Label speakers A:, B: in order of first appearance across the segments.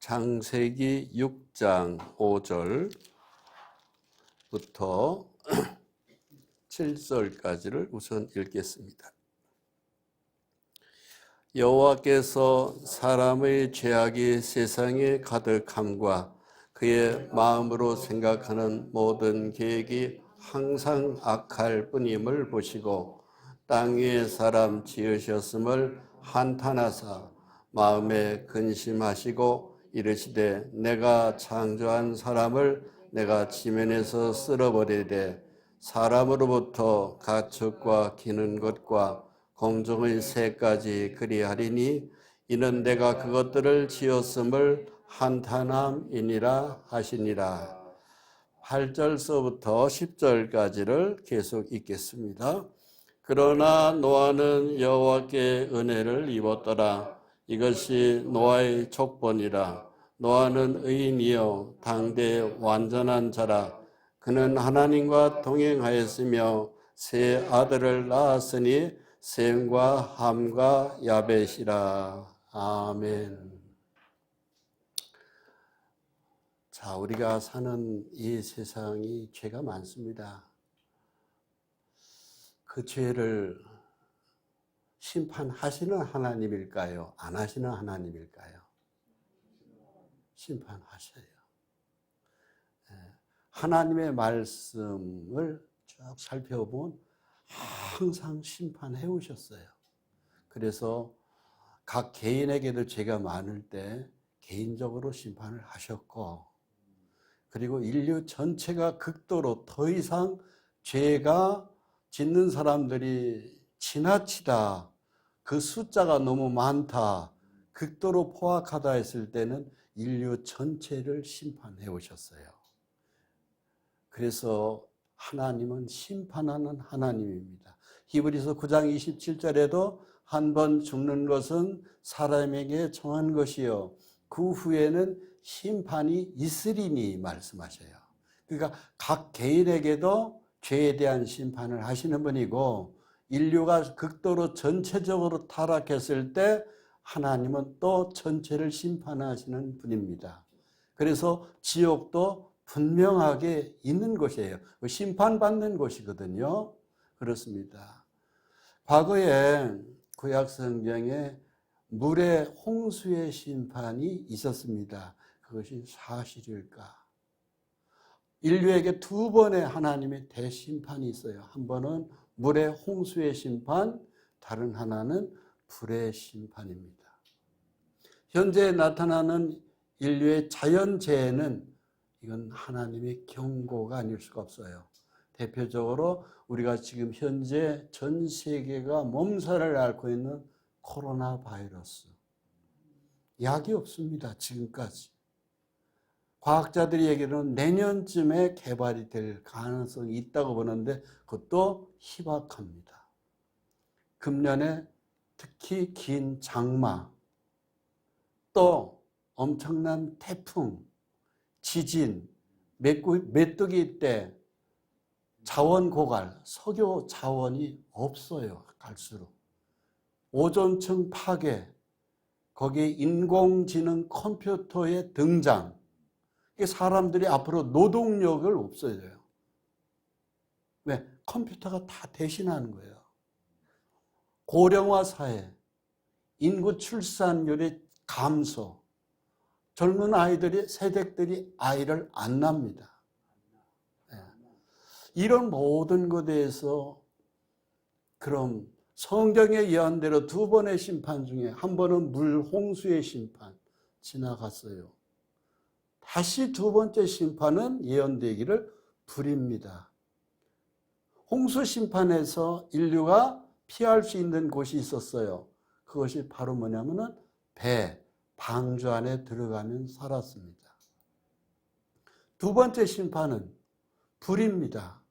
A: 창세기 6장 5절부터 7절까지를 우선 읽겠습니다. 여호와께서 사람의 죄악이 세상에 가득함과 그의 마음으로 생각하는 모든 계획이 항상 악할 뿐임을 보시고 땅 위에 사람 지으셨음을 한탄하사 마음에 근심하시고 이르시되 내가 창조한 사람을 내가 지면에서 쓸어버리되 사람으로부터 가축과 기는 것과 공중의 새까지 그리하리니 이는 내가 그것들을 지었음을 한탄함이니라 하시니라. 8절서부터 10절까지를 계속 읽겠습니다. 그러나 노아는 여호와께 은혜를 입었더라. 이것이 노아의 족본이라. 노아는 의인이요 당대 완전한 자라. 그는 하나님과 동행하였으며 세 아들을 낳았으니 셈과 함과 야벳이라. 아멘. 자, 우리가 사는 이 세상이 죄가 많습니다. 그 죄를 심판하시는 하나님일까요? 안 하시는 하나님일까요? 심판하셔요. 하나님의 말씀을 쭉 살펴보면 항상 심판해 오셨어요. 그래서 각 개인에게도 죄가 많을 때 개인적으로 심판을 하셨고, 그리고 인류 전체가 극도로 더 이상 죄가 짓는 사람들이 지나치다, 그 숫자가 너무 많다, 극도로 포악하다 했을 때는 인류 전체를 심판해 오셨어요. 그래서 하나님은 심판하는 하나님입니다. 히브리서 9장 27절에도 한 번 죽는 것은 사람에게 정한 것이요 그 후에는 심판이 있으리니 말씀하셔요. 그러니까 각 개인에게도 죄에 대한 심판을 하시는 분이고, 인류가 극도로 전체적으로 타락했을 때 하나님은 또 전체를 심판하시는 분입니다. 그래서 지옥도 분명하게 있는 곳이에요. 심판받는 곳이거든요. 그렇습니다. 과거에 구약 성경에 물의 홍수의 심판이 있었습니다. 그것이 사실일까? 인류에게 두 번의 하나님의 대심판이 있어요. 한 번은 물의 홍수의 심판, 다른 하나는 불의 심판입니다. 현재 나타나는 인류의 자연재해는 이건 하나님의 경고가 아닐 수가 없어요. 대표적으로 우리가 지금 현재 전 세계가 몸살을 앓고 있는 코로나 바이러스. 약이 없습니다. 지금까지. 과학자들이 얘기하는 내년쯤에 개발이 될 가능성이 있다고 보는데 그것도 희박합니다. 금년에 특히 긴 장마, 또 엄청난 태풍, 지진, 메뚜기 때 자원 고갈, 석유 자원이 없어요. 갈수록. 오존층 파괴, 거기에 인공지능 컴퓨터의 등장, 사람들이 앞으로 노동력을 없어져요. 왜? 컴퓨터가 다 대신하는 거예요. 고령화 사회, 인구 출산율의 감소, 젊은 아이들이, 세대들이 아이를 안 낳습니다. 이런 모든 것에 대해서 그럼 성경에 예언대로 두 번의 심판 중에 한 번은 물 홍수의 심판 지나갔어요. 다시 두 번째 심판은 예언되기를 불입니다. 홍수 심판에서 인류가 피할 수 있는 곳이 있었어요. 그것이 바로 뭐냐면은 배, 방주 안에 들어가면 살았습니다. 두 번째 심판은 불입니다.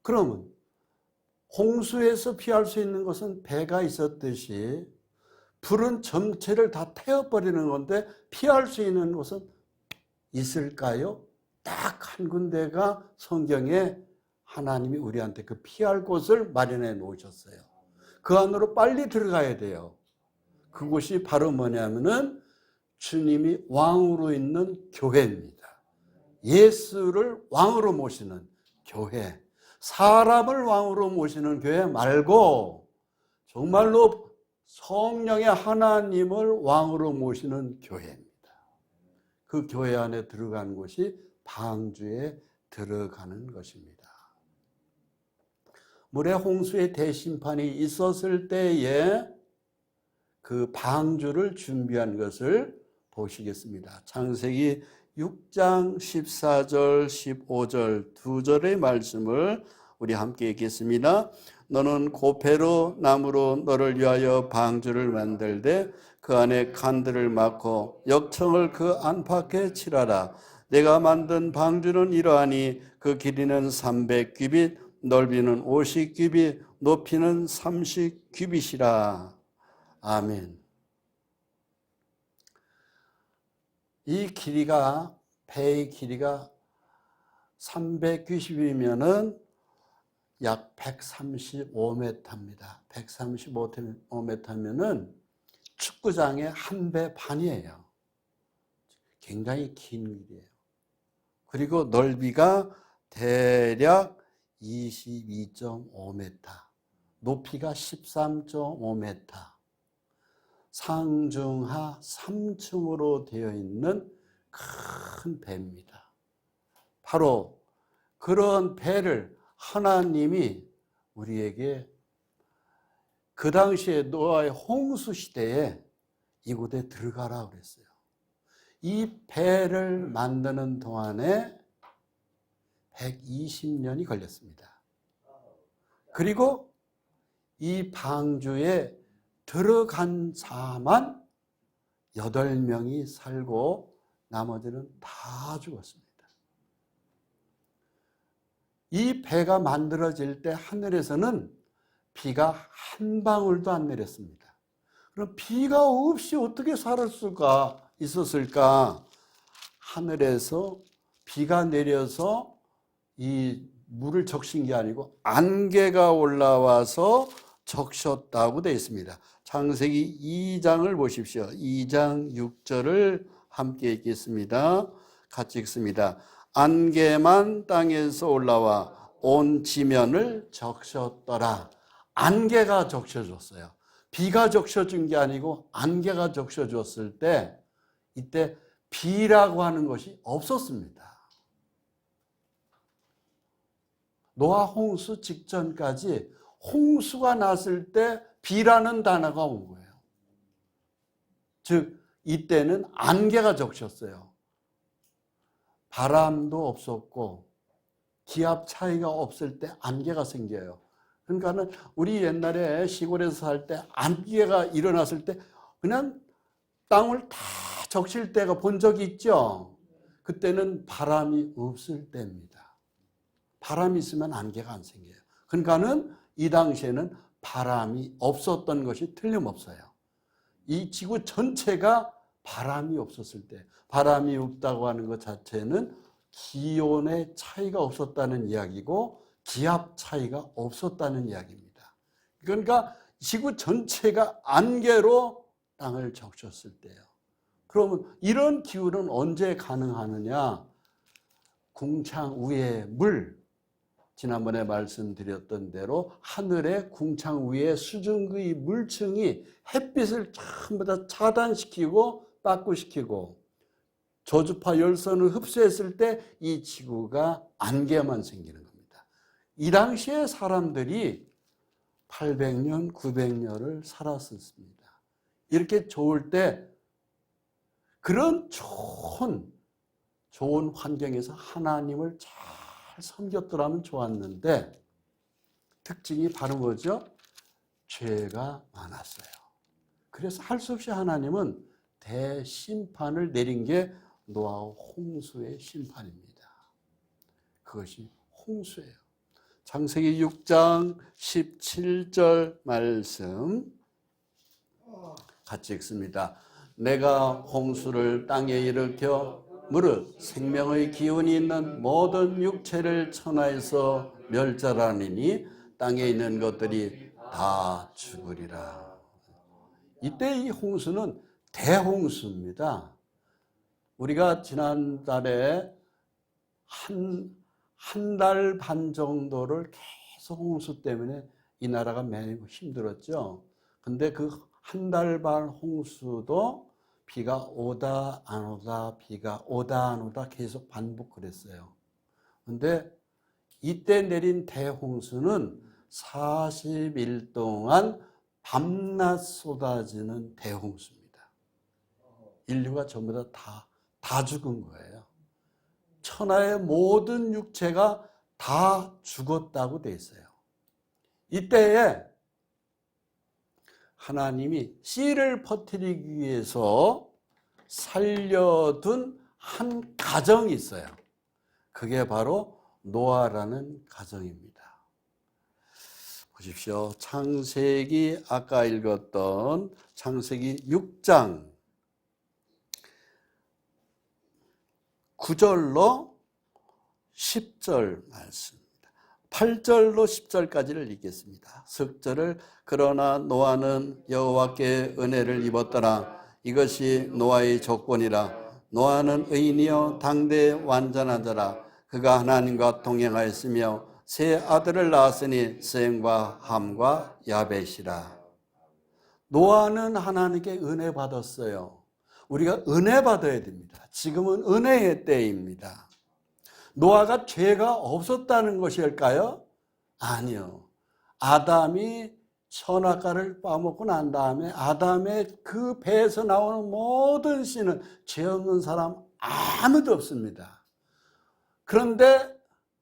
A: 그러면 홍수에서 피할 수 있는 것은 배가 있었듯이 불은 전체를 다 태워버리는 건데 피할 수 있는 곳은 있을까요? 딱 한 군데가 성경에 하나님이 우리한테 그 피할 곳을 마련해 놓으셨어요. 그 안으로 빨리 들어가야 돼요. 그곳이 바로 뭐냐면은 주님이 왕으로 있는 교회입니다. 예수를 왕으로 모시는 교회, 사람을 왕으로 모시는 교회 말고 정말로 성령의 하나님을 왕으로 모시는 교회입니다. 그 교회 안에 들어간 것이 방주에 들어가는 것입니다. 물의 홍수의 대심판이 있었을 때에 그 방주를 준비한 것을 보시겠습니다. 창세기 6장 14절 15절 두 절의 말씀을 우리 함께 읽겠습니다. 너는 고페로 나무로 너를 위하여 방주를 만들되 그 안에 칸들을 막고 역청을 그 안팎에 칠하라. 내가 만든 방주는 이러하니 그 길이는 300규빗, 넓이는 50규빗, 높이는 30규빗이라. 아멘. 이 길이가, 배의 길이가 390이면은 약 135m입니다. 135m면은 축구장의 한 배 반이에요. 굉장히 긴 길이에요. 그리고 넓이가 대략 22.5m, 높이가 13.5m, 상중하 3층으로 되어 있는 큰 배입니다. 바로 그런 배를 하나님이 우리에게 그 당시에 노아의 홍수 시대에 이곳에 들어가라 그랬어요. 이 배를 만드는 동안에 120년이 걸렸습니다. 그리고 이 방주에 들어간 자만 8명이 살고 나머지는 다 죽었습니다. 이 배가 만들어질 때 하늘에서는 비가 한 방울도 안 내렸습니다. 그럼 비가 없이 어떻게 있었을까? 하늘에서 비가 내려서 이 물을 적신 게 아니고 안개가 올라와서 적셨다고 되어 있습니다. 창세기 2장을 보십시오. 2장 6절을 함께 읽겠습니다. 같이 읽습니다. 안개만 땅에서 올라와 온 지면을 적셨더라. 안개가 적셔졌어요. 비가 적셔진 게 아니고 안개가 적셔졌을 때 이때 비라고 하는 것이 없었습니다. 노아 홍수 직전까지 홍수가 났을 때 비라는 단어가 온 거예요. 즉 이때는 안개가 적셨어요. 바람도 없었고 기압 차이가 없을 때 안개가 생겨요. 그러니까는 우리 옛날에 시골에서 살 때 안개가 일어났을 때 그냥 땅을 다 적실 때가 본 적이 있죠. 그때는 바람이 없을 때입니다. 바람이 있으면 안개가 안 생겨요. 그러니까는 이 당시에는 바람이 없었던 것이 틀림없어요. 이 지구 전체가 바람이 없었을 때, 바람이 없다고 하는 것 자체는 기온의 차이가 없었다는 이야기고 기압 차이가 없었다는 이야기입니다. 그러니까 지구 전체가 안개로 땅을 적셨을 때요. 그러면 이런 기후는 언제 가능하느냐? 궁창 위의 물, 지난번에 말씀드렸던 대로 하늘의 궁창 위의 수증기 물층이 햇빛을 전부 다 차단시키고 빠꾸시키고 저주파 열선을 흡수했을 때 이 지구가 안개만 생기는 겁니다. 이 당시에 사람들이 800년, 900년을 살았었습니다. 이렇게 좋을 때 그런 좋은 환경에서 하나님을 잘 섬겼더라면 좋았는데 특징이 바로 뭐죠? 죄가 많았어요. 그래서 할 수 없이 하나님은 대심판을 내린 게 노아 홍수의 심판입니다. 그것이 홍수예요. 창세기 6장 17절 말씀 같이 읽습니다. 내가 홍수를 땅에 일으켜 무릇 생명의 기운이 있는 모든 육체를 천하에서 멸절하니니 땅에 있는 것들이 다 죽으리라. 이때 이 홍수는 대홍수입니다. 우리가 지난달에 한 달 반 정도를 계속 홍수 때문에 이 나라가 매우 힘들었죠. 근데 그 한 달 반 홍수도 비가 오다 안 오다, 비가 오다 안 오다 계속 반복을 했어요. 근데 이때 내린 대홍수는 40일 동안 밤낮 쏟아지는 대홍수입니다. 인류가 전부 다 죽은 거예요. 천하의 모든 육체가 다 죽었다고 돼 있어요. 이때에 하나님이 씨를 퍼뜨리기 위해서 살려둔 한 가정이 있어요. 그게 바로 노아라는 가정입니다. 보십시오. 창세기, 아까 읽었던 창세기 6장 9절로 10절 말씀입니다. 8절로 10절까지를 읽겠습니다. 석절을 그러나 노아는 여호와께 은혜를 입었더라. 이것이 노아의 조건이라. 노아는 의인이요 당대 완전한 자라. 그가 하나님과 동행하였으며 세 아들을 낳았으니 셈과 함과 야벳이라. 노아는 하나님께 은혜 받았어요. 우리가 은혜 받아야 됩니다. 지금은 은혜의 때입니다. 노아가 죄가 없었다는 것일까요? 아니요. 아담이 선악과를 빠먹고 난 다음에 아담의 그 배에서 나오는 모든 씨는 죄 없는 사람 아무도 없습니다. 그런데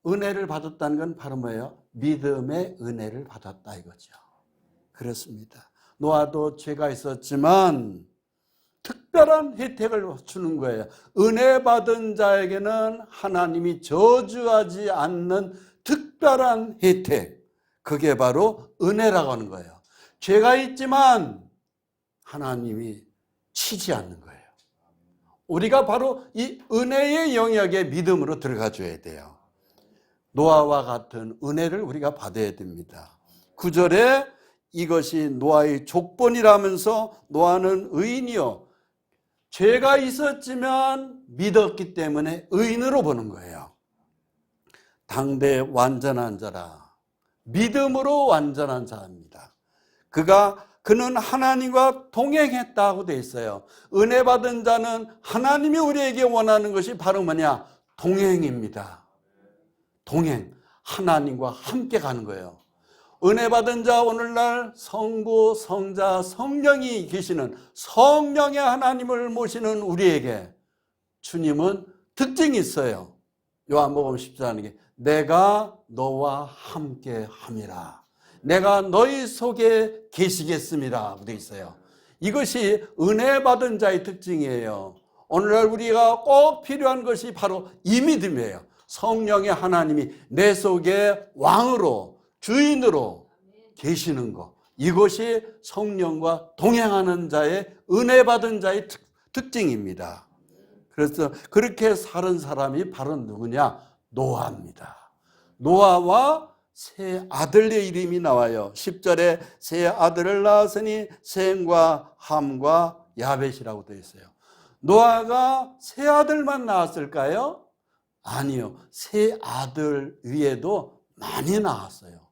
A: 은혜를 받았다는 건 바로 뭐예요? 믿음의 은혜를 받았다 이거죠. 그렇습니다. 노아도 죄가 있었지만 특별한 혜택을 주는 거예요. 은혜 받은 자에게는 하나님이 저주하지 않는 특별한 혜택. 그게 바로 은혜라고 하는 거예요. 죄가 있지만 하나님이 치지 않는 거예요. 우리가 바로 이 은혜의 영역에 믿음으로 들어가 줘야 돼요. 노아와 같은 은혜를 우리가 받아야 됩니다. 9절에 이것이 노아의 족본이라면서 노아는 의인이요. 죄가 있었지만 믿었기 때문에 의인으로 보는 거예요. 당대 완전한 자라. 믿음으로 완전한 자입니다. 그는 하나님과 동행했다고 되어 있어요. 은혜 받은 자는 하나님이 우리에게 원하는 것이 바로 뭐냐? 동행입니다. 동행. 하나님과 함께 가는 거예요. 은혜 받은 자 오늘날 성부, 성자, 성령이 계시는 성령의 하나님을 모시는 우리에게 주님은 특징이 있어요. 요한복음 14장에 내가 너와 함께 함이라. 내가 너희 속에 계시겠습니다. 되어 있어요. 이것이 은혜 받은 자의 특징이에요. 오늘날 우리가 꼭 필요한 것이 바로 이 믿음이에요. 성령의 하나님이 내 속에 왕으로 주인으로 계시는 것. 이것이 성령과 동행하는 자의 은혜 받은 자의 특징입니다. 그래서 그렇게 사는 사람이 바로 누구냐? 노아입니다. 노아와 세 아들의 이름이 나와요. 10절에 세 아들을 낳았으니 셈과 함과 야벳이라고 되어 있어요. 노아가 세 아들만 낳았을까요? 아니요. 세 아들 위에도 많이 낳았어요.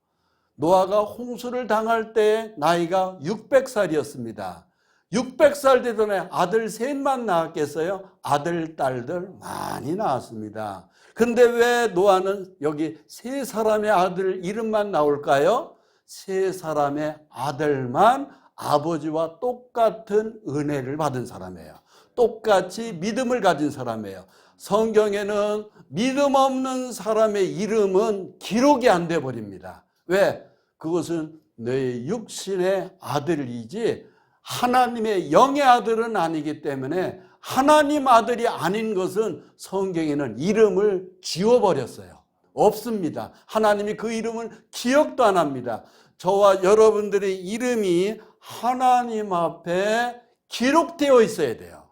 A: 노아가 홍수를 당할 때 나이가 600살이었습니다. 600살 되던 아들 셋만 낳았겠어요? 아들, 딸들 많이 낳았습니다. 근데 왜 노아는 여기 세 사람의 아들 이름만 나올까요? 세 사람의 아들만 아버지와 똑같은 은혜를 받은 사람이에요. 똑같이 믿음을 가진 사람이에요. 성경에는 믿음 없는 사람의 이름은 기록이 안 돼 버립니다. 왜? 그것은 너의 육신의 아들이지 하나님의 영의 아들은 아니기 때문에 하나님 아들이 아닌 것은 성경에는 이름을 지워버렸어요. 없습니다. 하나님이 그 이름을 기억도 안 합니다. 저와 여러분들의 이름이 하나님 앞에 기록되어 있어야 돼요.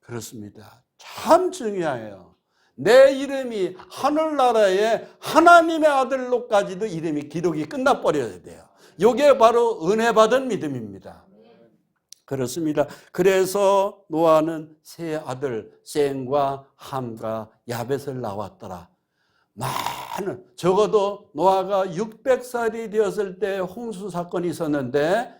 A: 그렇습니다. 참 중요해요. 내 이름이 하늘나라에 하나님의 아들로까지도 이름이 기록이 끝나버려야 돼요. 이게 바로 은혜 받은 믿음입니다. 그렇습니다. 그래서 노아는 세 아들 셈과 함과 야벳을 낳았더라. 많은, 적어도 노아가 600살이 되었을 때 홍수 사건이 있었는데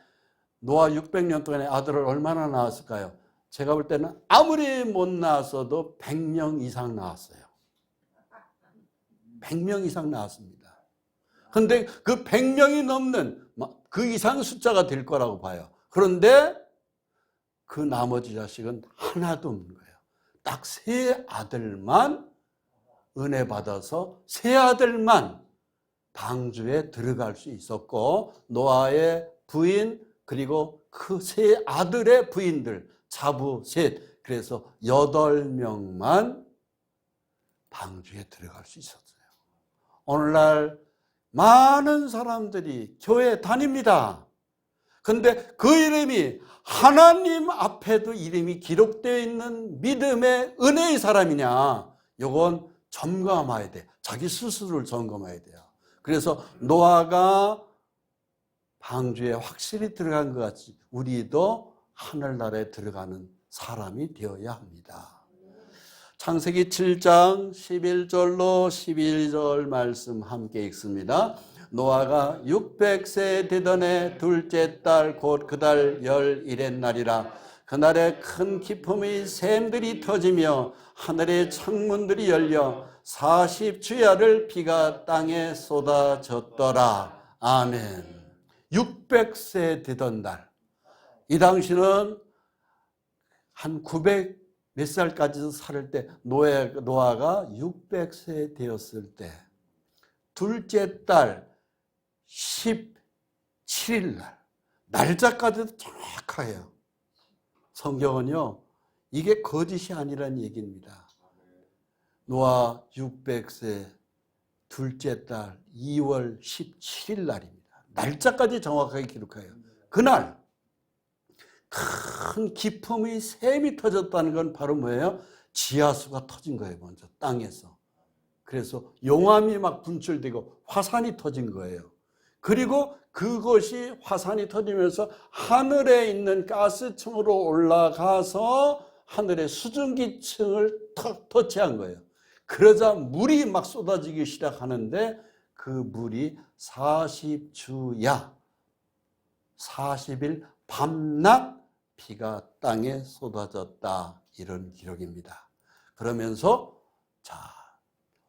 A: 노아 600년 동안에 아들을 얼마나 낳았을까요? 제가 볼 때는 아무리 못 낳았어도 100명 이상 낳았어요. 100명 이상 낳았습니다. 그런데 그 100명이 넘는 그 이상 숫자가 될 거라고 봐요. 그런데 그 나머지 자식은 하나도 없는 거예요. 딱 세 아들만 은혜 받아서 세 아들만 방주에 들어갈 수 있었고 노아의 부인 그리고 그 세 아들의 부인들 자부 셋, 그래서 8명만 방주에 들어갈 수 있었어요. 오늘날 많은 사람들이 교회 다닙니다. 근데 그 이름이 하나님 앞에도 이름이 기록되어 있는 믿음의 은혜의 사람이냐, 이건 점검해야 돼. 자기 스스로를 점검해야 돼요. 그래서 노아가 방주에 확실히 들어간 것 같이 우리도 하늘나라에 들어가는 사람이 되어야 합니다. 창세기 7장 11절로 12절 말씀 함께 읽습니다. 노아가 600세 되던 해 둘째 달 곧 그 달 11의 날이라. 그날에 큰 기품의 샘들이 터지며 하늘의 창문들이 열려 40주야를 비가 땅에 쏟아졌더라. 아멘. 600세 되던 날, 이 당시는 한 900 몇 살까지 살 때 노아가 600세 되었을 때 둘째 달 17일 날, 날짜까지도 정확해요. 성경은요, 이게 거짓이 아니라는 얘기입니다. 노아 600세 둘째 달 2월 17일 날입니다. 날짜까지 정확하게 기록해요. 그날 큰 기품의 샘이 터졌다는 건 바로 뭐예요? 지하수가 터진 거예요. 먼저 땅에서. 그래서 용암이 막 분출되고 화산이 터진 거예요. 그리고 그것이 화산이 터지면서 하늘에 있는 가스층으로 올라가서 하늘의 수증기층을 터치한 거예요. 그러자 물이 막 쏟아지기 시작하는데 그 물이 40주야 40일 밤낮 비가 땅에 쏟아졌다, 이런 기록입니다. 그러면서 자,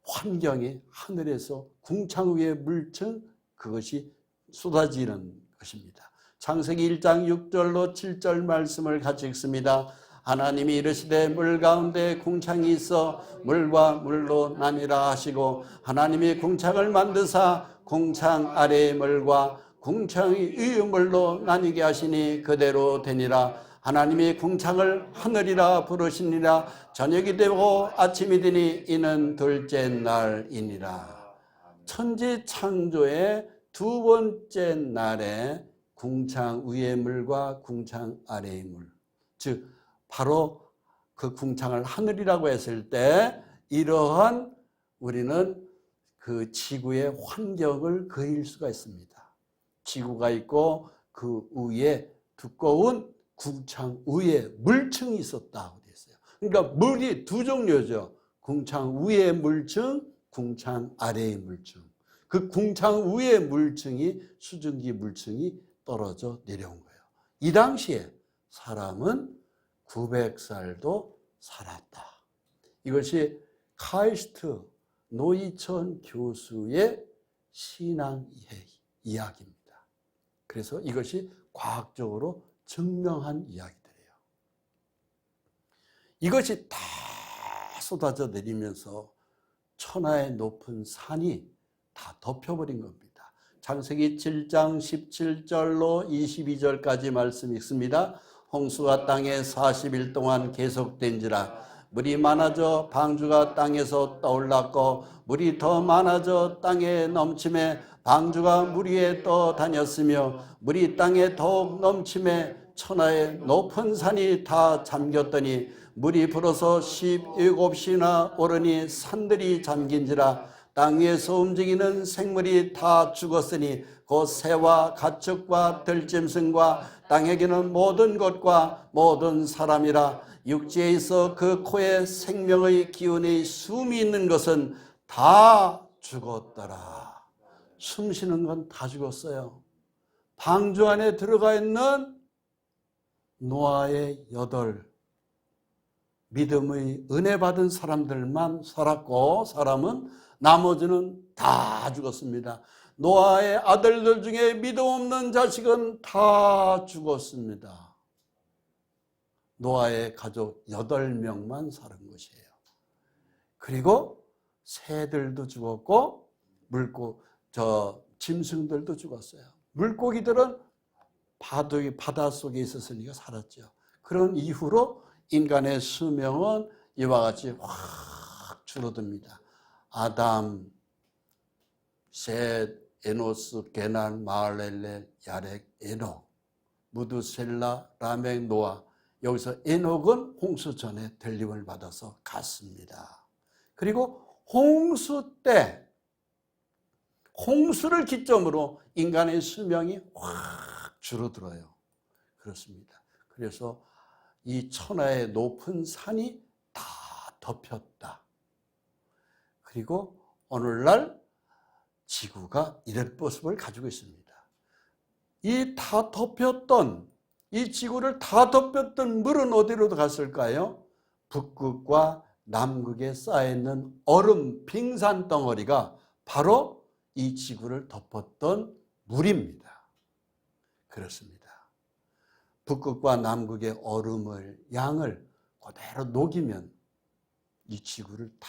A: 환경이 하늘에서 궁창 위의 물층, 그것이 쏟아지는 것입니다. 창세기 1장 6절로 7절 말씀을 같이 읽습니다. 하나님이 이르시되 물 가운데 궁창이 있어 물과 물로 나뉘라 하시고, 하나님이 궁창을 만드사 궁창 아래의 물과 궁창이 위의 물로 나뉘게 하시니 그대로 되니라. 하나님이 궁창을 하늘이라 부르시니라. 저녁이 되고 아침이 되니 이는 둘째 날이니라. 천지 창조의 두 번째 날에 궁창 위의 물과 궁창 아래의 물, 즉 바로 그 궁창을 하늘이라고 했을 때 이러한 우리는 그 지구의 환경을 그릴 수가 있습니다. 지구가 있고 그 위에 두꺼운 궁창 위에 물층이 있었다고 되어 있어요. 그러니까 물이 두 종류죠. 궁창 위의 물층, 궁창 아래의 물층. 그 궁창 위의 물층이 수증기 물층이 떨어져 내려온 거예요. 이 당시에 사람은 900살도 살았다. 이것이 카이스트 노이천 교수의 신앙 이야기입니다. 그래서 이것이 과학적으로 증명한 이야기들이에요. 이것이 다 쏟아져 내리면서 천하의 높은 산이 다 덮여버린 겁니다. 창세기 7장 17절로 22절까지 말씀 읽습니다. 홍수가 땅에 40일 동안 계속된지라. 물이 많아져 방주가 땅에서 떠올랐고 물이 더 많아져 땅에 넘침에 방주가 물 위에 떠다녔으며 물이 땅에 더욱 넘침에 천하의 높은 산이 다 잠겼더니 물이 불어서 17시나 오르니 산들이 잠긴지라. 땅 위에서 움직이는 생물이 다 죽었으니 곧 새와 가축과 들짐승과 땅에 기는 모든 것과 모든 사람이라. 육지에 있어 그 코에 생명의 기운이 숨이 있는 것은 다 죽었더라. 숨 쉬는 건 다 죽었어요. 방주 안에 들어가 있는 노아의 8 믿음의 은혜 받은 사람들만 살았고, 사람은 나머지는 다 죽었습니다. 노아의 아들들 중에 믿음 없는 자식은 다 죽었습니다. 노아의 가족 8명만 살은 것이에요. 그리고 새들도 죽었고 짐승들도 죽었어요. 물고기들은 바닷속에 있었으니까 살았죠. 그런 이후로 인간의 수명은 이와 같이 확 줄어듭니다. 아담, 셋, 에노스, 게난, 마할렐렐, 야렉, 에녹, 무두셀라, 라멕, 노아. 여기서 에녹은 홍수 전에 델림을 받아서 갔습니다. 그리고 홍수 때, 홍수를 기점으로 인간의 수명이 확 줄어들어요. 그렇습니다. 그래서 이 천하의 높은 산이 다 덮였다. 그리고 오늘날 지구가 이런 모습을 가지고 있습니다. 이 다 덮였던, 이 지구를 다 덮였던 물은 어디로 갔을까요? 북극과 남극에 쌓여있는 얼음, 빙산 덩어리가 바로 이 지구를 덮었던 물입니다. 그렇습니다. 북극과 남극의 얼음을, 양을 그대로 녹이면 이 지구를 다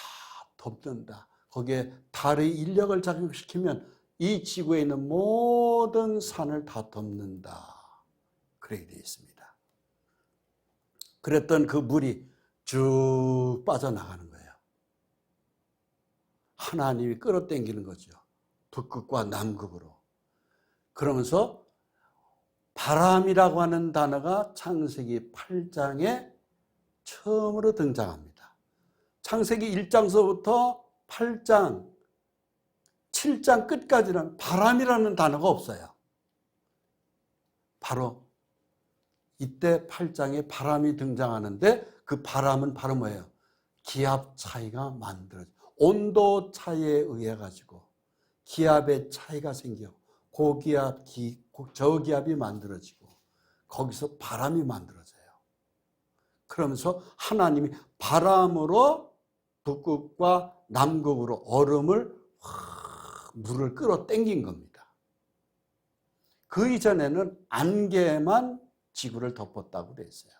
A: 덮는다. 거기에 달의 인력을 작용시키면 이 지구에 있는 모든 산을 다 덮는다. 그렇게 되어 있습니다. 그랬던 그 물이 쭉 빠져나가는 거예요. 하나님이 끌어당기는 거죠. 북극과 남극으로. 그러면서 바람이라고 하는 단어가 창세기 8장에 처음으로 등장합니다. 창세기 1장서부터 8장, 7장 끝까지는 바람이라는 단어가 없어요. 바로 이때 8장에 바람이 등장하는데 그 바람은 바로 뭐예요? 기압 차이가 만들어져. 온도 차이에 의해 가지고 기압의 차이가 생겨 고기압, 저기압이 만들어지고 거기서 바람이 만들어져요. 그러면서 하나님이 바람으로 북극과 남극으로 얼음을 물을 끌어당긴 겁니다. 그 이전에는 안개만 지구를 덮었다고 되어 있어요.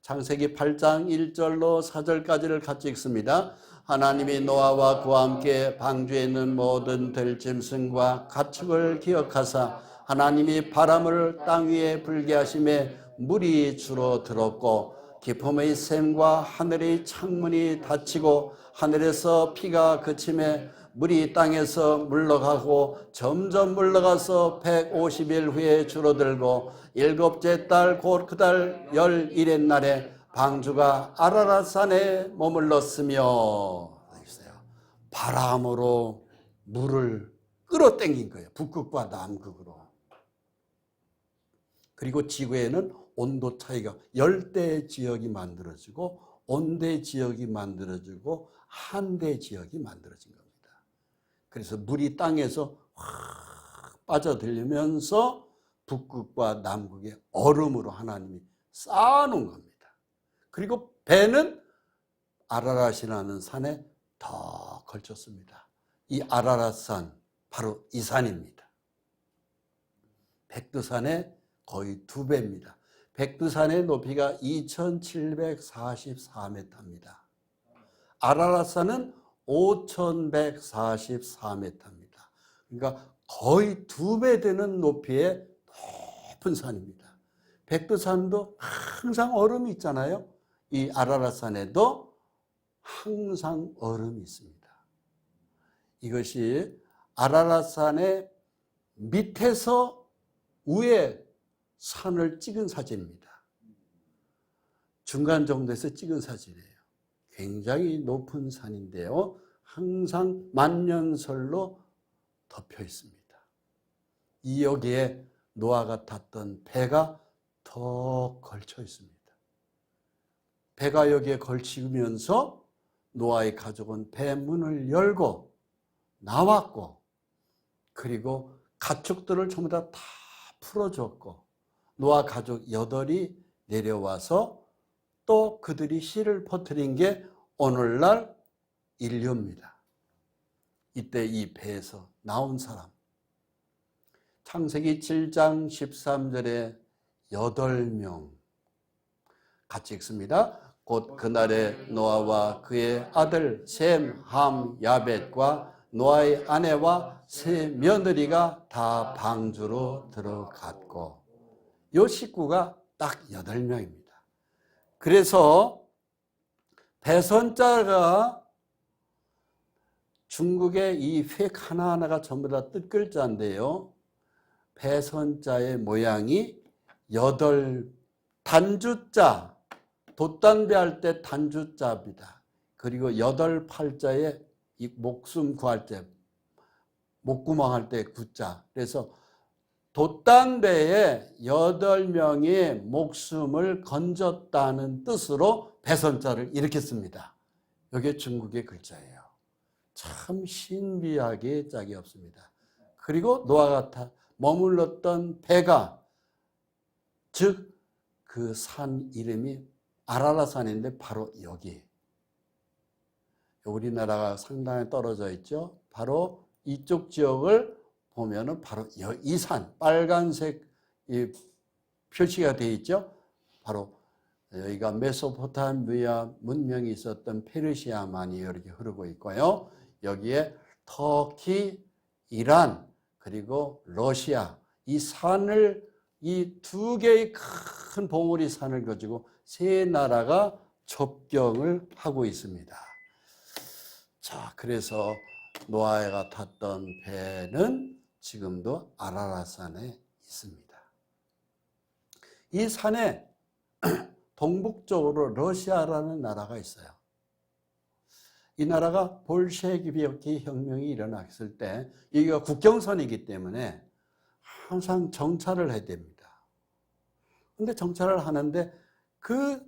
A: 창세기 8장 1절로 4절까지를 같이 읽습니다. 하나님이 노아와 그와 함께 방주에 있는 모든 들짐승과 가축을 기억하사 하나님이 바람을 땅 위에 불게 하심에 물이 줄어들었고 기품의 샘과 하늘의 창문이 닫히고 하늘에서 비가 그침에 물이 땅에서 물러가고 점점 물러가서 150일 후에 줄어들고 7째 달 곧 그 달 11의 날에 방주가 아라랏산에 머물렀으며 바람으로 물을 끌어당긴 거예요. 북극과 남극으로. 그리고 지구에는 온도 차이가 열대 지역이 만들어지고 온대 지역이 만들어지고 한대 지역이 만들어진 겁니다. 그래서 물이 땅에서 확 빠져들면서 북극과 남극의 얼음으로 하나님이 쌓아놓은 겁니다. 그리고 배는 아라랏이라는 산에 더 걸쳤습니다. 이 아라랏산 바로 이 산입니다. 백두산의 거의 2배입니다. 백두산의 높이가 2744m입니다. 아라랏산은 5144m입니다. 그러니까 거의 2배 되는 높이의 높은 산입니다. 백두산도 항상 얼음이 있잖아요. 이 아라랏산에도 항상 얼음이 있습니다. 이것이 아라랏산의 밑에서 위에 산을 찍은 사진입니다. 중간 정도에서 찍은 사진이에요. 굉장히 높은 산인데요. 항상 만년설로 덮여 있습니다. 여기에 노아가 탔던 배가 더 걸쳐 있습니다. 배가 여기에 걸치면서 노아의 가족은 배 문을 열고 나왔고, 그리고 가축들을 전부 다 풀어줬고, 노아 가족 8이 내려와서 또 그들이 씨를 퍼뜨린 게 오늘날 인류입니다. 이때 이 배에서 나온 사람, 창세기 7장 13절에 8명 같이 읽습니다. 곧 그날에 노아와 그의 아들 셈, 함, 야벳과 노아의 아내와 세 며느리가 다 방주로 들어갔고, 이 식구가 딱 8명입니다. 그래서 배선자가 중국의 이 획 하나하나가 전부 다 뜻글자인데요. 배선자의 모양이 8 단주자, 돛담배 할 때 단주자입니다. 그리고 8 팔자에 이 목숨 구할 때, 목구멍 할 때 구자. 그래서 돛담배에 8명의 목숨을 건졌다는 뜻으로 배선자를 이렇게 씁니다. 이게 중국의 글자예요. 참 신비하게 짝이 없습니다. 그리고 노아가 머물렀던 배가, 즉 그 산 이름이 아라라산인데 바로 여기, 우리나라가 상당히 떨어져 있죠. 바로 이쪽 지역을 보면은 바로 이 산, 빨간색 이 표시가 되어 있죠. 바로 여기가 메소포타미아 문명이 있었던 페르시아만이 이렇게 흐르고 있고요. 여기에 터키, 이란, 그리고 러시아, 이 산을, 이 2개의 큰 봉우리 산을 가지고 3나라가 접경을 하고 있습니다. 자, 그래서 노아가 탔던 배는 지금도 아라라산에 있습니다. 이 산에 동북쪽으로 러시아라는 나라가 있어요. 이 나라가 볼셰비키 혁명이 일어났을 때 여기가 국경선이기 때문에 항상 정찰을 해야 됩니다. 근데 정찰을 하는데 그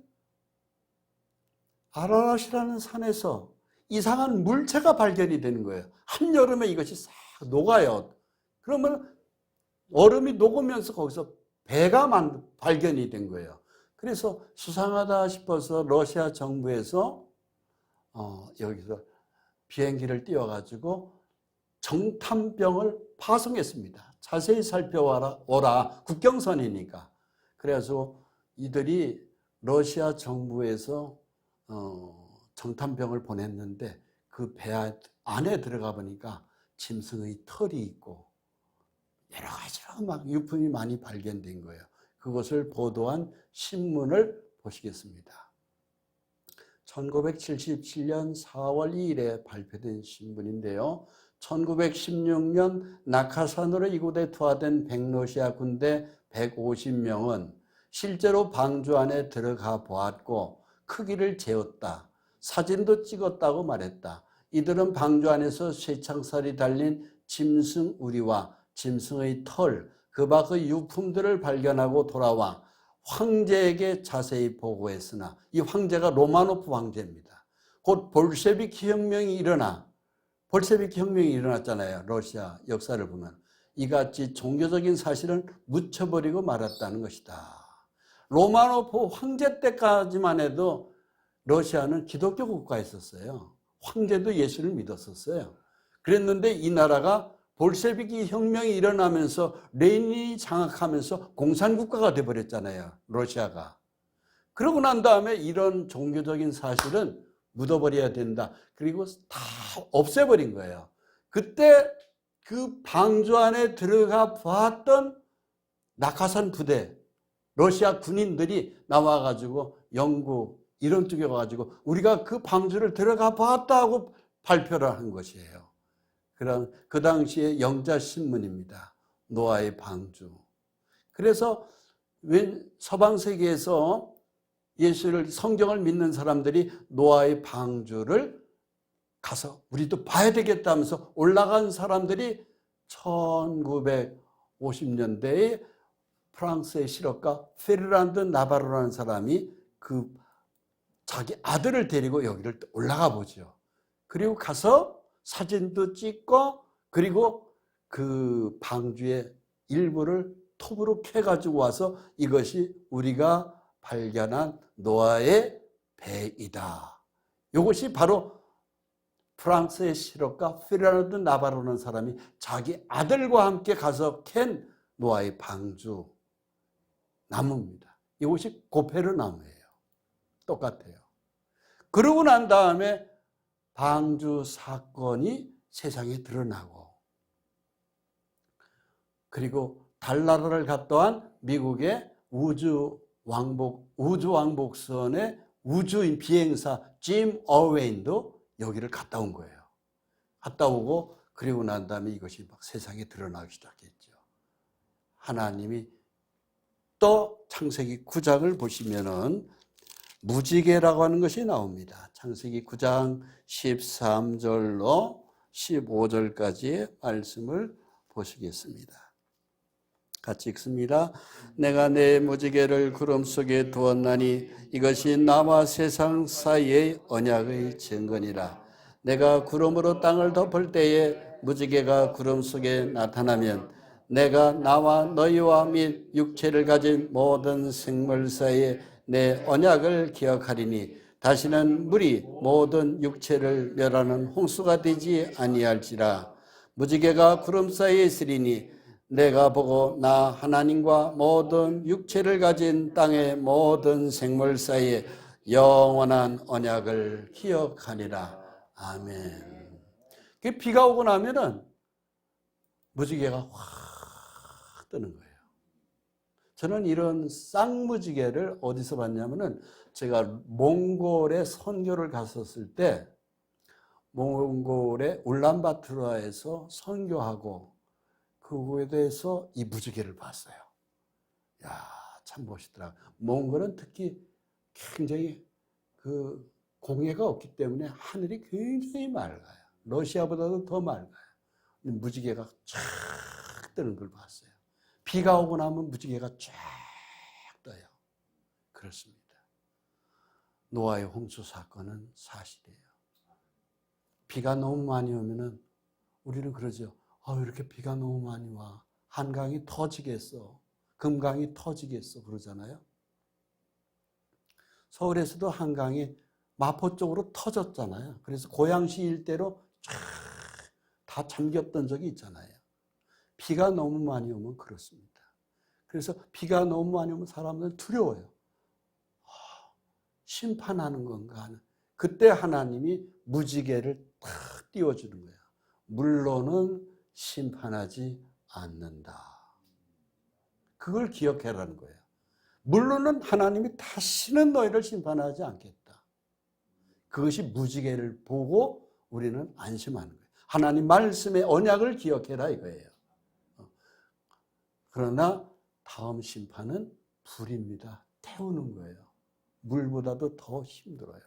A: 아라랏이라는 산에서 이상한 물체가 발견이 되는 거예요. 한여름에 이것이 싹 녹아요. 그러면 얼음이 녹으면서 거기서 배가 발견이 된 거예요. 그래서 수상하다 싶어서 러시아 정부에서 여기서 비행기를 띄워가지고 정탐병을 파송했습니다. 자세히 살펴오라. 국경선이니까. 그래서 이들이 러시아 정부에서 정탐병을 보냈는데 그 배 안에 들어가 보니까 짐승의 털이 있고 여러 가지로 막 유품이 많이 발견된 거예요. 그것을 보도한 신문을 보시겠습니다. 1977년 4월 2일에 발표된 신문인데요. 1916년 낙하산으로 이곳에 투하된 백러시아 군대 150명은 실제로 방주 안에 들어가 보았고 크기를 재었다. 사진도 찍었다고 말했다. 이들은 방주 안에서 쇠창살이 달린 짐승 우리와 짐승의 털, 그 밖의 유품들을 발견하고 돌아와 황제에게 자세히 보고했으나, 이 황제가 로마노프 황제입니다. 곧 볼셰비키 혁명이 일어났잖아요. 러시아 역사를 보면. 이같이 종교적인 사실은 묻혀버리고 말았다는 것이다. 로마노프 황제 때까지만 해도 러시아는 기독교 국가였었어요. 황제도 예수를 믿었었어요. 그랬는데 이 나라가 볼셰비키 혁명이 일어나면서 레닌이 장악하면서 공산국가가 돼버렸잖아요. 러시아가. 그러고 난 다음에 이런 종교적인 사실은 묻어버려야 된다. 그리고 다 없애버린 거예요. 그때 그 방주 안에 들어가 봤던 낙하산 부대, 러시아 군인들이 나와가지고 영국 이런 쪽에 와가지고 우리가 그 방주를 들어가 봤다고 발표를 한 것이에요. 그런 그 당시의 영자신문입니다. 노아의 방주. 그래서 서방 세계에서 예수를, 성경을 믿는 사람들이 노아의 방주를 가서 우리도 봐야 되겠다면서 올라간 사람들이 50년대에 프랑스의 실업가 페르난드 나바로라는 사람이 그 자기 아들을 데리고 여기를 올라가 보죠. 그리고 가서 사진도 찍고 그리고 그 방주의 일부를 톱으로 캐가지고 와서 이것이 우리가 발견한 노아의 배이다. 이것이 바로 프랑스의 실업가 페르난드 나바로라는 사람이 자기 아들과 함께 가서 캔 노아의 방주 나무입니다. 이것이 고페르 나무예요. 똑같아요. 그러고 난 다음에 방주 사건이 세상에 드러나고 그리고 달나라를 갔던 미국의 우주왕복선의 우주인 비행사 짐 어웨인도 여기를 갔다 온 거예요. 갔다 오고 그리고 난 다음에 이것이 막 세상에 드러나기 시작했죠. 하나님이 또 창세기 9장을 보시면은 무지개라고 하는 것이 나옵니다. 창세기 9장 13절로 15절까지의 말씀을 보시겠습니다. 같이 읽습니다. 내가 내 무지개를 구름 속에 두었나니 이것이 나와 세상 사이의 언약의 증거니라. 내가 구름으로 땅을 덮을 때에 무지개가 구름 속에 나타나면 내가 나와 너희와 및 육체를 가진 모든 생물 사이에 내 언약을 기억하리니 다시는 물이 모든 육체를 멸하는 홍수가 되지 아니할지라. 무지개가 구름 사이에 있으리니 내가 보고 나 하나님과 모든 육체를 가진 땅의 모든 생물 사이에 영원한 언약을 기억하리라. 아멘. 비가 오고 나면은 무지개가 확 뜨는 거예요. 저는 이런 쌍무지개를 어디서 봤냐면은 제가 몽골에 선교를 갔었을 때 몽골의 울란바토르에서 선교하고 그거에 대해서 이 무지개를 봤어요. 야, 참 멋있더라. 몽골은 특히 굉장히 그 공해가 없기 때문에 하늘이 굉장히 맑아요. 러시아보다도 더 맑아요. 무지개가 쫙 뜨는 걸 봤어요. 비가 오고 나면 무지개가 쫙 떠요. 그렇습니다. 노아의 홍수 사건은 사실이에요. 비가 너무 많이 오면은 우리는 그러죠. 이렇게 비가 너무 많이 와. 한강이 터지겠어. 금강이 터지겠어. 그러잖아요. 서울에서도 한강이 마포 쪽으로 터졌잖아요. 그래서 고양시 일대로 쫙 다 잠겼던 적이 있잖아요. 비가 너무 많이 오면 그렇습니다. 그래서 비가 너무 많이 오면 사람들은 두려워요. 심판하는 건가 하는. 그때 하나님이 무지개를 탁 띄워주는 거예요. 물로는 심판하지 않는다. 그걸 기억해라는 거예요. 물로는 하나님이 다시는 너희를 심판하지 않겠다. 그것이 무지개를 보고 우리는 안심하는 거예요. 하나님 말씀의 언약을 기억해라 이거예요. 그러나 다음 심판은 불입니다. 태우는 거예요. 물보다도 더 힘들어요.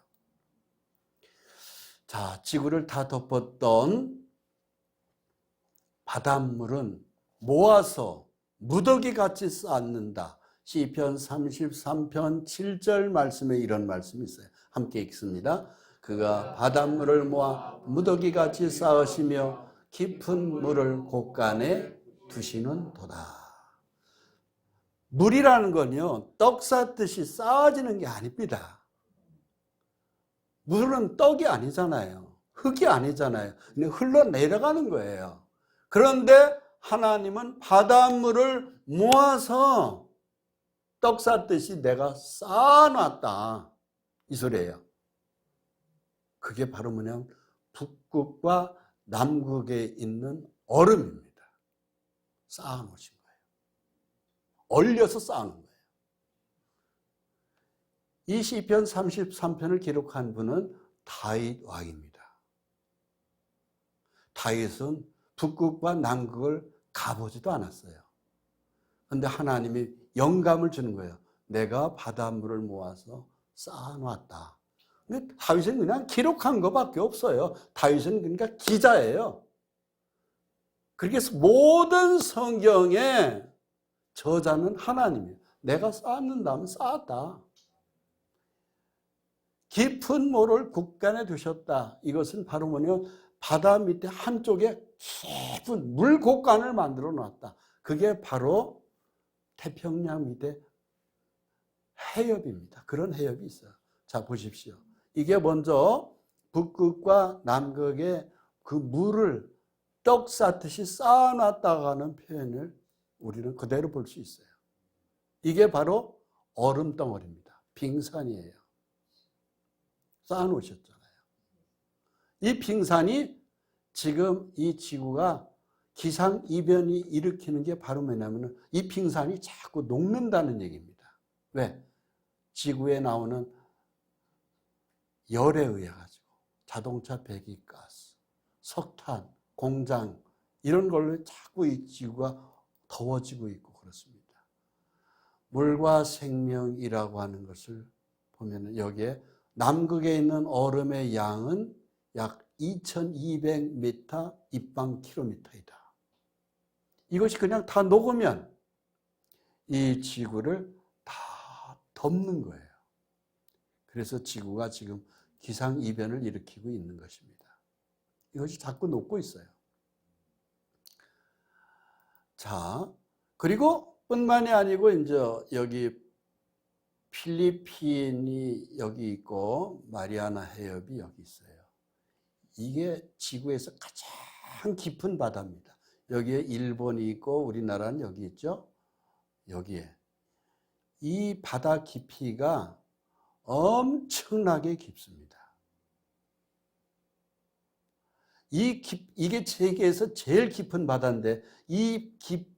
A: 자, 지구를 다 덮었던 바닷물은 모아서 무더기같이 쌓는다. 시편 33편 7절 말씀에 이런 말씀이 있어요. 함께 읽습니다. 그가 바닷물을 모아 무더기같이 쌓으시며 깊은 물을 곳간에 두시는 도다. 물이라는 건요, 떡 쌓듯이 쌓아지는 게 아닙니다. 물은 떡이 아니잖아요. 흙이 아니잖아요. 그냥 흘러내려가는 거예요. 그런데 하나님은 바닷물을 모아서 떡 쌓듯이 내가 쌓아놨다. 이 소리예요. 그게 바로 뭐냐면 북극과 남극에 있는 얼음입니다. 쌓아놓으신 거예요. 얼려서 쌓아놓은 거예요. 이 시편 33편을 기록한 분은 다윗 왕입니다. 다윗은 북극과 남극을 가보지도 않았어요. 그런데 하나님이 영감을 주는 거예요. 내가 바닷물을 모아서 쌓아놨다. 근데 다윗은 그냥 기록한 것밖에 없어요. 다윗은 그러니까 기자예요. 그렇게 해서 모든 성경의 저자는 하나님이에요. 내가 쌓는다면 쌓았다. 깊은 모를 국간에 두셨다. 이것은 바로 뭐냐면 바다 밑에 한쪽에 깊은 물 곡간을 만들어 놨다. 그게 바로 태평양 밑에 해협입니다. 그런 해협이 있어요. 자, 보십시오. 이게 먼저 북극과 남극의 그 물을 떡 쌓듯이 쌓아놨다고 하는 표현을 우리는 그대로 볼 수 있어요. 이게 바로 얼음 덩어리입니다. 빙산이에요. 쌓아놓으셨잖아요. 이 빙산이 지금 이 지구가 기상이변이 일으키는 게 바로 뭐냐면 이 빙산이 자꾸 녹는다는 얘기입니다. 왜? 지구에 나오는 열에 의해 가지고 자동차 배기가스, 석탄, 공장 이런 걸로 자꾸 이 지구가 더워지고 있고 그렇습니다. 물과 생명이라고 하는 것을 보면 여기에 남극에 있는 얼음의 양은 약 2200m 입방킬로미터이다. 이것이 그냥 다 녹으면 이 지구를 다 덮는 거예요. 그래서 지구가 지금 기상이변을 일으키고 있는 것입니다. 이것이 자꾸 녹고 있어요. 자, 그리고 뿐만이 아니고 이제 여기 필리핀이 여기 있고 마리아나 해협이 여기 있어요. 이게 지구에서 가장 깊은 바다입니다. 여기에 일본이 있고 우리나라는 여기 있죠. 여기에 이 바다 깊이가 엄청나게 깊습니다. 이게 세계에서 제일 깊은 바다인데 이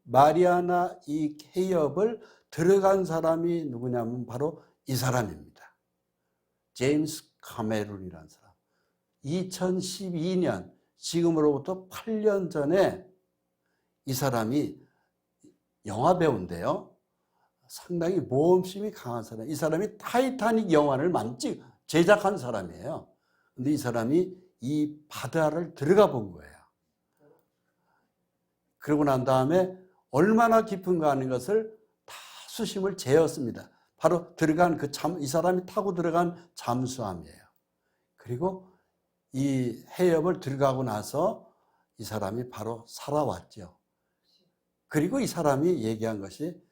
A: 마리아나 이 해협을 들어간 사람이 누구냐면 바로 이 사람입니다. 제임스 카메론이라는 사람. 2012년 지금으로부터 8년 전에 이 사람이 영화 배우인데요. 상당히 모험심이 강한 사람. 이 사람이 타이타닉 영화를 제작한 사람이에요. 근데 이 사람이 이 바다를 들어가 본 거예요. 그러고 난 다음에 얼마나 깊은가 하는 것을 다 수심을 재었습니다. 바로 들어간 이 사람이 타고 들어간 잠수함이에요. 그리고 이 해협을 들어가고 나서 이 사람이 바로 살아왔죠. 그리고 이 사람이 얘기한 것이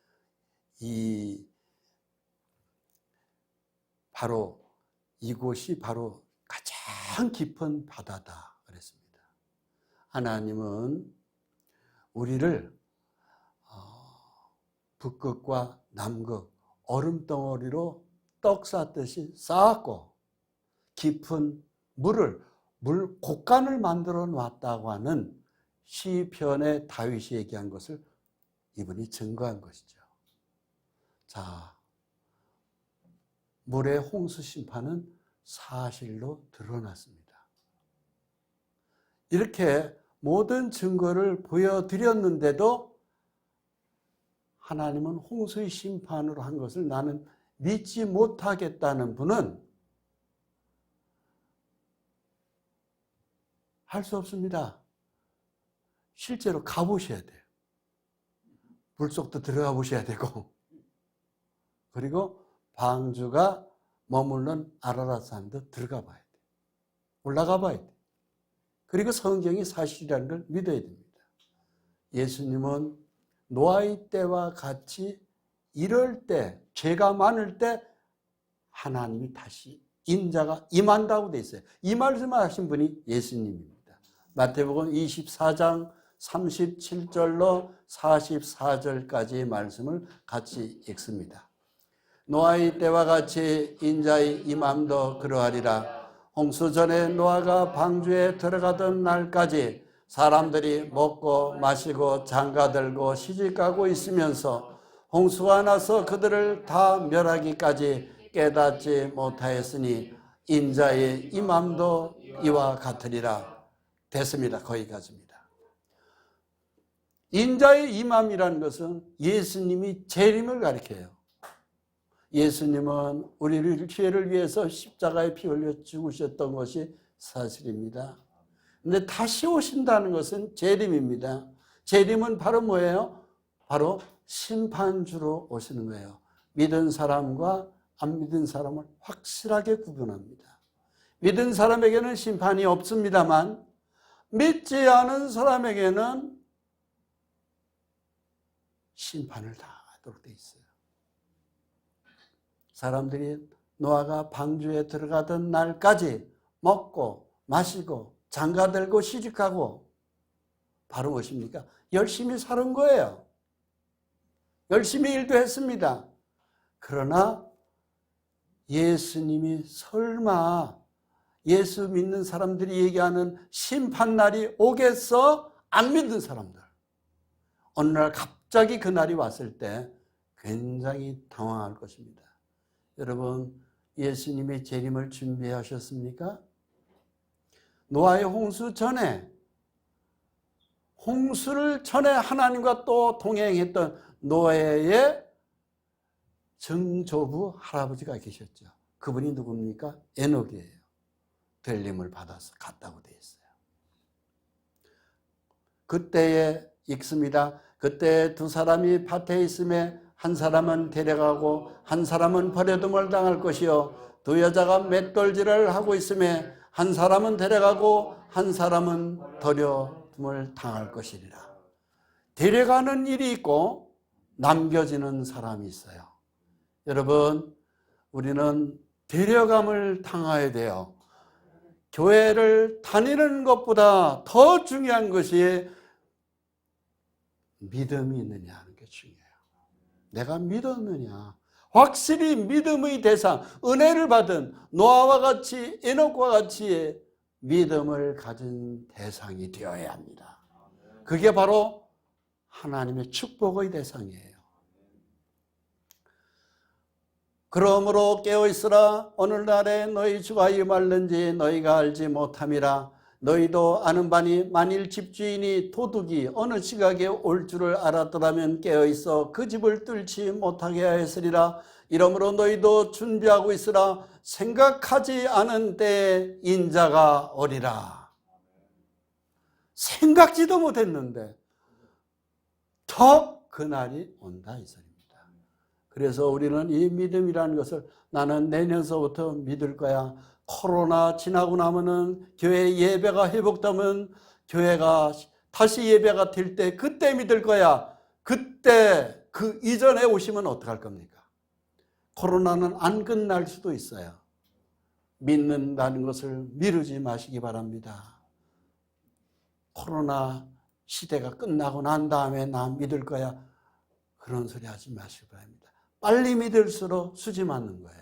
A: 이곳이 바로 가장 깊은 바다다 그랬습니다. 하나님은 우리를 북극과 남극 얼음덩어리로 떡 쌓듯이 쌓았고 깊은 물 곡간을 만들어 놨다고 하는 시편의 다윗이 얘기한 것을 이분이 증거한 것이죠. 자, 물의 홍수 심판은 사실로 드러났습니다. 이렇게 모든 증거를 보여드렸는데도 하나님은 홍수의 심판으로 한 것을 나는 믿지 못하겠다는 분은 할 수 없습니다. 실제로 가보셔야 돼요. 물속도 들어가 보셔야 되고, 그리고 방주가 머무르는 아라랏산도 들어가 봐야 돼요. 올라가 봐야 돼요. 그리고 성경이 사실이라는 걸 믿어야 됩니다. 예수님은 노아의 때와 같이 이럴 때, 죄가 많을 때 하나님이 다시 인자가 임한다고 돼 있어요. 이 말씀을 하신 분이 예수님입니다. 마태복음 24장 37절로 44절까지의 말씀을 같이 읽습니다. 노아의 때와 같이 인자의 임함도 그러하리라. 홍수 전에 노아가 방주에 들어가던 날까지 사람들이 먹고 마시고 장가들고 시집가고 있으면서 홍수가 나서 그들을 다 멸하기까지 깨닫지 못하였으니 인자의 임함도 이와 같으리라. 됐습니다. 거기까지입니다. 인자의 임함이라는 것은 예수님이 재림을 가리켜요. 예수님은 우리를 죄를 위해서 십자가에 피 흘려 죽으셨던 것이 사실입니다. 근데 다시 오신다는 것은 재림입니다. 재림은 바로 뭐예요? 바로 심판주로 오시는 거예요. 믿은 사람과 안 믿은 사람을 확실하게 구분합니다. 믿은 사람에게는 심판이 없습니다만 믿지 않은 사람에게는 심판을 당하도록 돼 있어요. 사람들이 노아가 방주에 들어가던 날까지 먹고 마시고 장가들고 시집가고 바로 무엇입니까? 열심히 사는 거예요. 열심히 일도 했습니다. 그러나 예수님이 설마 예수 믿는 사람들이 얘기하는 심판날이 오겠어? 안 믿는 사람들. 어느 날 갑자기 그 날이 왔을 때 굉장히 당황할 것입니다. 여러분, 예수님의 재림을 준비하셨습니까? 노아의 홍수 전에, 홍수를 전에 하나님과 또 동행했던 노아의 증조부 할아버지가 계셨죠. 그분이 누굽니까? 에녹이에요. 들림을 받아서 갔다고 되어 있어요. 그때에 읽습니다. 그때 두 사람이 밭에 있음에 한 사람은 데려가고 한 사람은 버려둠을 당할 것이요 두 여자가 맷돌질을 하고 있음에 한 사람은 데려가고 한 사람은 버려둠을 당할 것이리라. 데려가는 일이 있고 남겨지는 사람이 있어요. 여러분, 우리는 데려감을 당해야 돼요. 교회를 다니는 것보다 더 중요한 것이 믿음이 있느냐 하는 게 중요해요. 내가 믿었느냐. 확실히 믿음의 대상, 은혜를 받은 노아와 같이 에녹과 같이 믿음을 가진 대상이 되어야 합니다. 그게 바로 하나님의 축복의 대상이에요. 그러므로 깨어있으라. 오늘날에 너희 주가 임할는지 너희가 알지 못함이라. 너희도 아는 바니 만일 집주인이 도둑이 어느 시각에 올 줄을 알았더라면 깨어있어 그 집을 뚫지 못하게 하였으리라. 이러므로 너희도 준비하고 있으라. 생각하지 않은 때에 인자가 오리라. 생각지도 못했는데 더 그날이 온다 이 소리입니다. 그래서 우리는 이 믿음이라는 것을 나는 내년서부터 믿을 거야. 코로나 지나고 나면은 교회 예배가 회복되면 교회가 다시 예배가 될 때 그때 믿을 거야. 그때 그 이전에 오시면 어떡할 겁니까? 코로나는 안 끝날 수도 있어요. 믿는다는 것을 미루지 마시기 바랍니다. 코로나 시대가 끝나고 난 다음에 나 믿을 거야. 그런 소리 하지 마시기 바랍니다. 빨리 믿을수록 수지 맞는 거예요.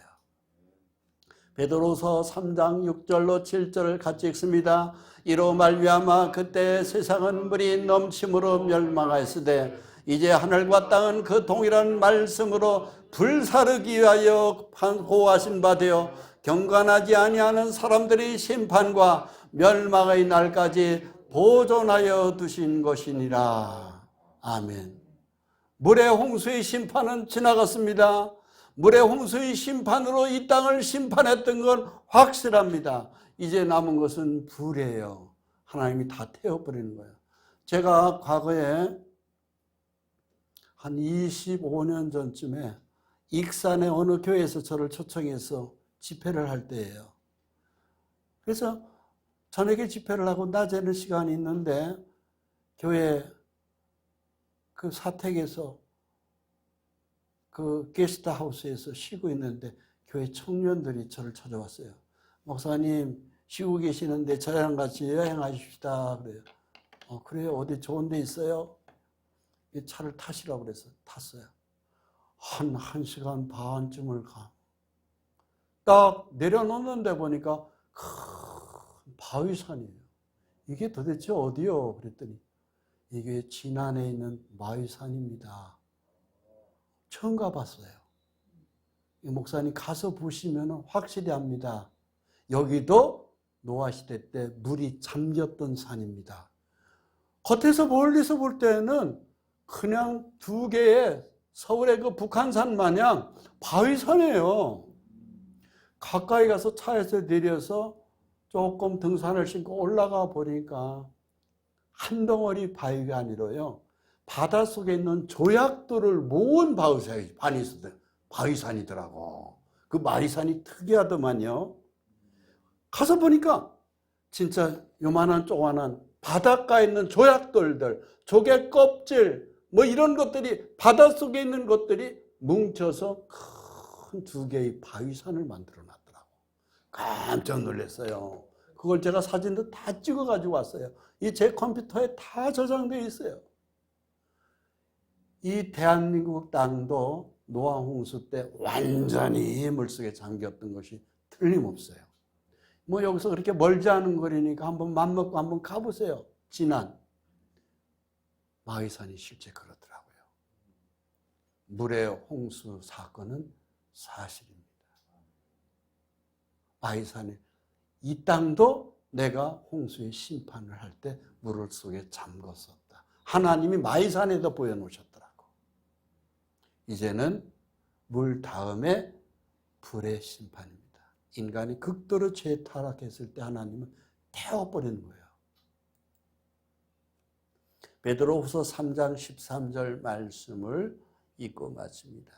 A: 베드로서 3장 6절로 7절을 같이 읽습니다. 이로 말미암아 그때 세상은 물이 넘침으로 멸망하였으되 이제 하늘과 땅은 그 동일한 말씀으로 불사르기 위하여 고하신 바 되어 경건하지 아니하는 사람들의 심판과 멸망의 날까지 보존하여 두신 것이니라. 아멘. 물의 홍수의 심판은 지나갔습니다. 물의 홍수의 심판으로 이 땅을 심판했던 건 확실합니다. 이제 남은 것은 불이에요. 하나님이 다 태워버리는 거예요. 제가 과거에 한 25년 전쯤에 익산의 어느 교회에서 저를 초청해서 집회를 할 때예요. 그래서 저녁에 집회를 하고 낮에는 시간이 있는데 교회 그 사택에서 그 게스트하우스에서 쉬고 있는데 교회 청년들이 저를 찾아왔어요. 목사님 쉬고 계시는데 저랑 같이 여행하십시다. 그래요. 그래요. 어디 좋은 데 있어요? 차를 타시라고 그래서 탔어요. 한 1시간 반쯤을 가. 딱 내려놓는데 보니까 큰 바위산이에요. 이게 도대체 어디요? 그랬더니 이게 진안에 있는 마위산입니다. 처음 가봤어요. 목사님 가서 보시면 확실히 압니다. 여기도 노아 시대 때 물이 잠겼던 산입니다. 겉에서 멀리서 볼 때는 그냥 두 개의 서울의 그 북한산 마냥 바위산이에요. 가까이 가서 차에서 내려서 조금 등산을 신고 올라가 보니까 한 덩어리 바위가 아니라요, 바닷속에 있는 조약돌을 모은 바위산이더라고. 그 마리산이 특이하더만요. 가서 보니까 진짜 요만한 쪼만한 바닷가에 있는 조약돌들, 조개 껍질 뭐 이런 것들이, 바닷속에 있는 것들이 뭉쳐서 큰 두 개의 바위산을 만들어 놨더라고. 깜짝 놀랐어요. 그걸 제가 사진도 다 찍어 가지고 왔어요. 이 제 컴퓨터에 다 저장되어 있어요. 이 대한민국 땅도 노아 홍수 때 완전히 물속에 잠겼던 것이 틀림없어요. 뭐 여기서 그렇게 멀지 않은 거리니까 한번 맘먹고 한번 가보세요. 진안 마위산이 실제 그렇더라고요. 물의 홍수 사건은 사실입니다. 마위산에 이 땅도 내가 홍수의 심판을 할 때 물 속에 잠궜었다. 하나님이 마위산에도 보여놓으셨더라고. 이제는 물 다음에 불의 심판입니다. 인간이 극도로 죄에 타락했을 때 하나님은 태워버리는 거예요. 베드로후서 3장 13절 말씀을 읽고 마칩니다.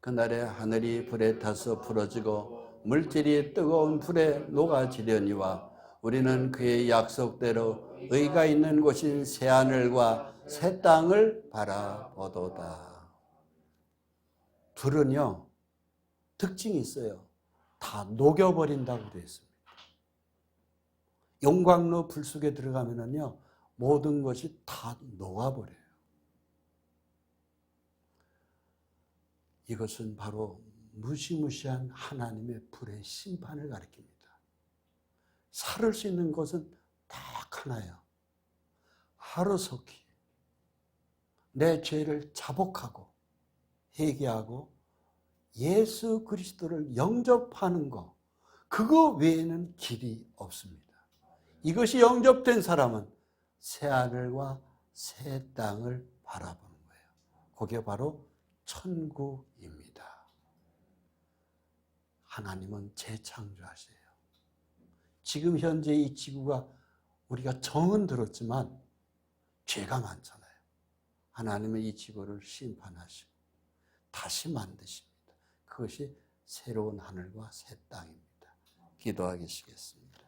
A: 그날에 하늘이 불에 타서 부러지고 물질이 뜨거운 불에 녹아지려니와 우리는 그의 약속대로 의가 있는 곳인 새하늘과 새 땅을 바라보도다. 불은요, 특징이 있어요. 다 녹여버린다고 되어 있습니다. 용광로 불 속에 들어가면은요, 모든 것이 다 녹아버려요. 이것은 바로 무시무시한 하나님의 불의 심판을 가리킵니다. 살을 수 있는 것은 딱 하나예요. 하루속히 내 죄를 자복하고 회개하고 예수 그리스도를 영접하는 것, 그거 외에는 길이 없습니다. 이것이 영접된 사람은 새하늘과 새 땅을 바라보는 거예요. 그게 바로 천국입니다. 하나님은 재창조하세요. 지금 현재 이 지구가 우리가 정은 들었지만 죄가 많잖아요. 하나님은 이 지구를 심판하시고 다시 만드십니다. 그것이 새로운 하늘과 새 땅입니다. 기도하시겠습니다.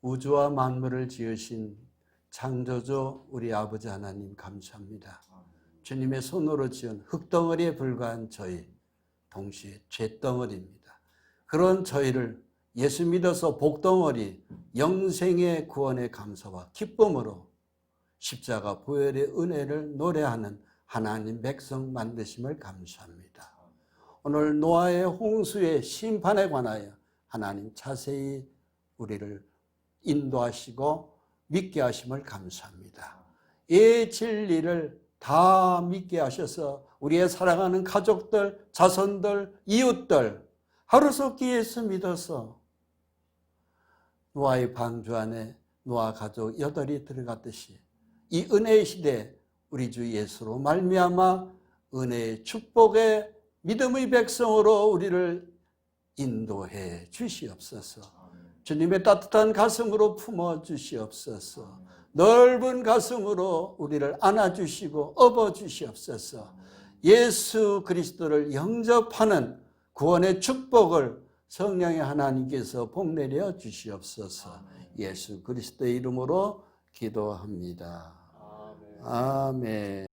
A: 우주와 만물을 지으신 창조주 우리 아버지 하나님 감사합니다. 주님의 손으로 지은 흙덩어리에 불과한 저희, 동시에 죄덩어리입니다. 그런 저희를 예수 믿어서 복덩어리, 영생의 구원의 감사와 기쁨으로 십자가 보혈의 은혜를 노래하는 하나님 백성 만드심을 감사합니다. 오늘 노아의 홍수의 심판에 관하여 하나님 자세히 우리를 인도하시고 믿게 하심을 감사합니다. 이 진리를 다 믿게 하셔서 우리의 사랑하는 가족들, 자손들, 이웃들 하루속히 예수 믿어서 노아의 방주 안에 노아 가족 8이 들어갔듯이 이 은혜의 시대에 우리 주 예수로 말미암아 은혜의 축복의 믿음의 백성으로 우리를 인도해 주시옵소서. 주님의 따뜻한 가슴으로 품어 주시옵소서. 넓은 가슴으로 우리를 안아주시고 업어주시옵소서. 예수 그리스도를 영접하는 구원의 축복을 성령의 하나님께서 복내려 주시옵소서. 예수 그리스도의 이름으로 기도합니다. 아멘.